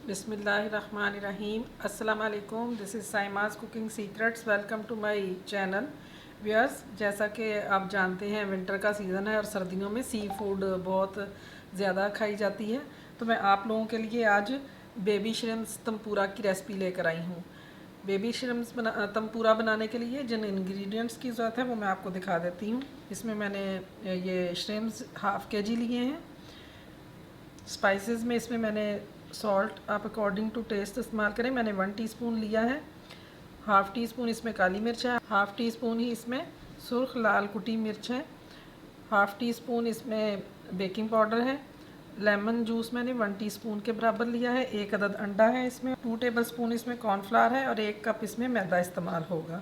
बिस्मिल्लाहिर्रहमानिर्रहीम। अस्सलाम वालेकुम। This is Saima's cooking secrets. Welcome to my channel viewers. जैसा कि आप जानते हैं विंटर का सीज़न है और सर्दियों में सी फूड बहुत ज़्यादा खाई जाती है, तो मैं आप लोगों के लिए आज बेबी श्रिम्प्स तंपूरा की रेसिपी लेकर आई हूँ। बेबी श्रिम्प्स तंपूरा बनाने के लिए जिन इंग्रेडिएंट्स की ज़रूरत है वो मैं आपको दिखा देती हूँ। इसमें मैंने ये श्रिम्प्स हाफ़ के जी लिए हैं। स्पाइसेस में इसमें मैंने सॉल्ट आप अकॉर्डिंग टू टेस्ट इस्तेमाल करें। मैंने 1 टीस्पून लिया है। हाफ़ टी स्पून इसमें काली मिर्च है, हाफ़ टी स्पून ही इसमें सुर्ख लाल कुटी मिर्च है, हाफ़ टी स्पून इसमें बेकिंग पाउडर है। लेमन जूस मैंने 1 टीस्पून के बराबर लिया है। 1 अदद अंडा है इसमें, 2 टेबलस्पून इसमें कॉर्नफ्लावर है और 1 कप इसमें मैदा इस्तेमाल होगा।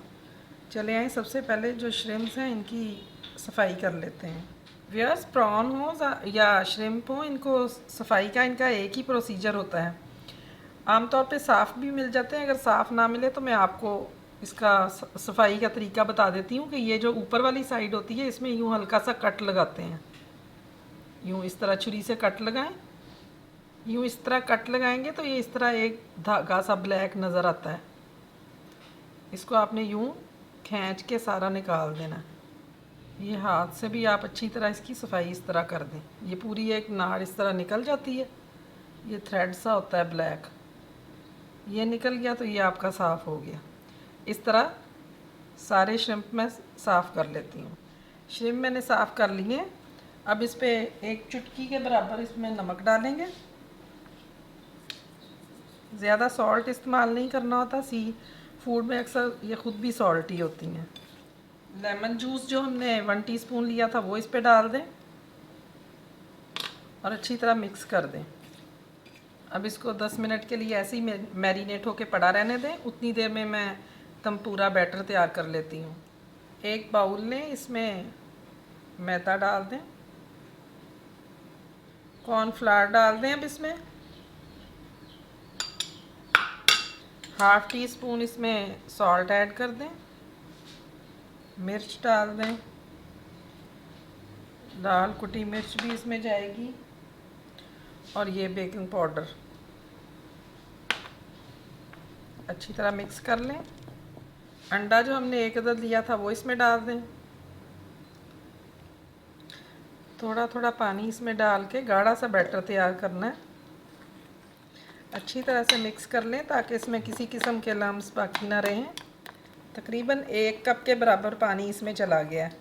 चले आए सबसे पहले जो श्रिम्प्स हैं इनकी सफाई कर लेते हैं। व्यूअर्स, प्रॉन हो या श्रिम्प हो, इनको सफाई का इनका एक ही प्रोसीजर होता है। आमतौर पे साफ़ भी मिल जाते हैं। अगर साफ़ ना मिले तो मैं आपको इसका सफाई का तरीका बता देती हूँ कि ये जो ऊपर वाली साइड होती है इसमें यूँ हल्का सा कट लगाते हैं। यूँ इस तरह छुरी से कट लगाएं। यूँ इस तरह कट लगाएंगे तो ये इस तरह एक धागा सा ब्लैक नज़र आता है। इसको आपने यूँ खींच के सारा निकाल देना। ये हाथ से भी आप अच्छी तरह इसकी सफाई इस तरह कर दें। ये पूरी एक नाड़ इस तरह निकल जाती है। ये थ्रेड सा होता है ब्लैक, ये निकल गया तो ये आपका साफ़ हो गया। इस तरह सारे श्रिम्प मैं साफ़ कर लेती हूँ। श्रिम्प मैंने साफ़ कर लिए। अब इस पे 1 चुटकी के बराबर इसमें नमक डालेंगे। ज़्यादा सॉल्ट इस्तेमाल नहीं करना होता, सी फूड में अक्सर ये ख़ुद भी सॉल्ट ही होती हैं। लेमन जूस जो हमने 1 टीस्पून लिया था वो इस पे डाल दें और अच्छी तरह मिक्स कर दें। अब इसको 10 मिनट के लिए ऐसे ही मैरिनेट होके पड़ा रहने दें। उतनी देर में मैं तंपूरा बैटर तैयार कर लेती हूँ। एक बाउल लें, इसमें मैदा डाल दें, कॉर्नफ्लावर डाल दें। अब इसमें हाफ़ टी स्पून इसमें सॉल्ट ऐड कर दें, मिर्च डाल दें, लाल कुटी मिर्च भी इसमें जाएगी और ये बेकिंग पाउडर। अच्छी तरह मिक्स कर लें। अंडा जो हमने 1 अदद लिया था वो इसमें डाल दें। थोड़ा थोड़ा पानी इसमें डाल के गाढ़ा सा बैटर तैयार करना है। अच्छी तरह से मिक्स कर लें ताकि इसमें किसी किस्म के लम्स बाकी ना रहें। तकरीबन 1 कप के बराबर पानी इसमें चला गया है।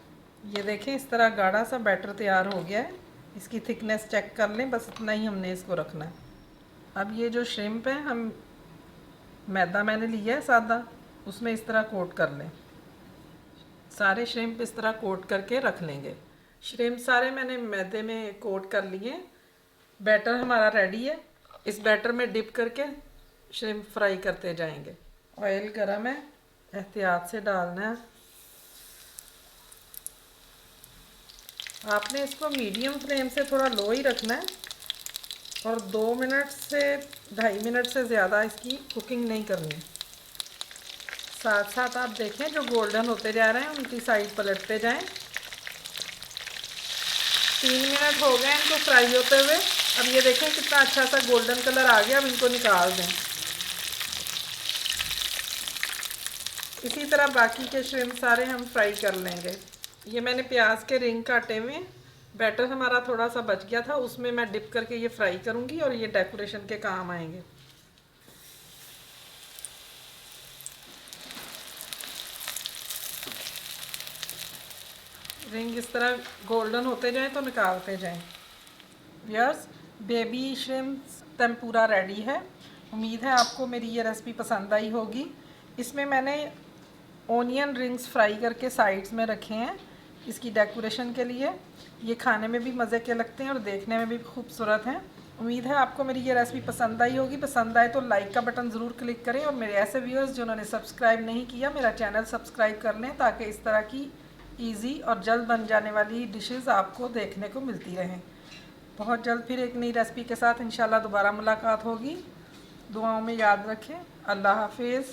ये देखें, इस तरह गाढ़ा सा बैटर तैयार हो गया है। इसकी थिकनेस चेक कर लें, बस इतना ही हमने इसको रखना है। अब ये जो श्रिम्प है, हम मैदा मैंने लिया है सादा, उसमें इस तरह कोट कर लें। सारे श्रिम्प इस तरह कोट करके रख लेंगे। श्रिम्प सारे मैंने मैदे में कोट कर लिए। बैटर हमारा रेडी है। इस बैटर में डिप करके श्रिम्प फ्राई करते जाएंगे। ऑयल गरम है, एहतियात से डालना है। आपने इसको मीडियम फ्लेम से थोड़ा लो ही रखना है और 2 मिनट से 2.5 मिनट से ज़्यादा इसकी कुकिंग नहीं करनी। साथ साथ आप देखें जो गोल्डन होते जा रहे हैं उनकी साइड पलटते जाएं। 3 मिनट हो गए इनको फ्राई होते हुए। अब ये देखें कितना अच्छा सा गोल्डन कलर आ गया। अब इनको निकाल दें। इसी तरह बाकी के श्रिम्प सारे हम फ्राई कर लेंगे। ये मैंने प्याज के रिंग काटे हुए। बैटर हमारा थोड़ा सा बच गया था, उसमें मैं डिप करके ये फ्राई करूँगी और ये डेकोरेशन के काम आएंगे। रिंग इस तरह गोल्डन होते जाएं तो निकालते जाएं। Viewers, baby shrimps tempura ready है। उम्मीद है आपको मेरी ये रेसिपी पसंद आई होगी। इसमें मैंने ओनियन रिंग्स फ्राई करके साइड्स में रखे हैं इसकी डेकोरेशन के लिए। ये खाने में भी मज़े के लगते हैं और देखने में भी खूबसूरत हैं। उम्मीद है आपको मेरी ये रेसिपी पसंद आई होगी। पसंद आए तो लाइक का बटन ज़रूर क्लिक करें और मेरे ऐसे व्यूअर्स जिन्होंने सब्सक्राइब नहीं किया, मेरा चैनल सब्सक्राइब कर लें ताकि इस तरह की ईजी और जल्द बन जाने वाली डिशेस आपको देखने को मिलती रहें। बहुत जल्द फिर एक नई रेसिपी के साथ इंशाल्लाह दोबारा मुलाकात होगी। दुआओं में याद रखें। अल्लाह हाफिज़।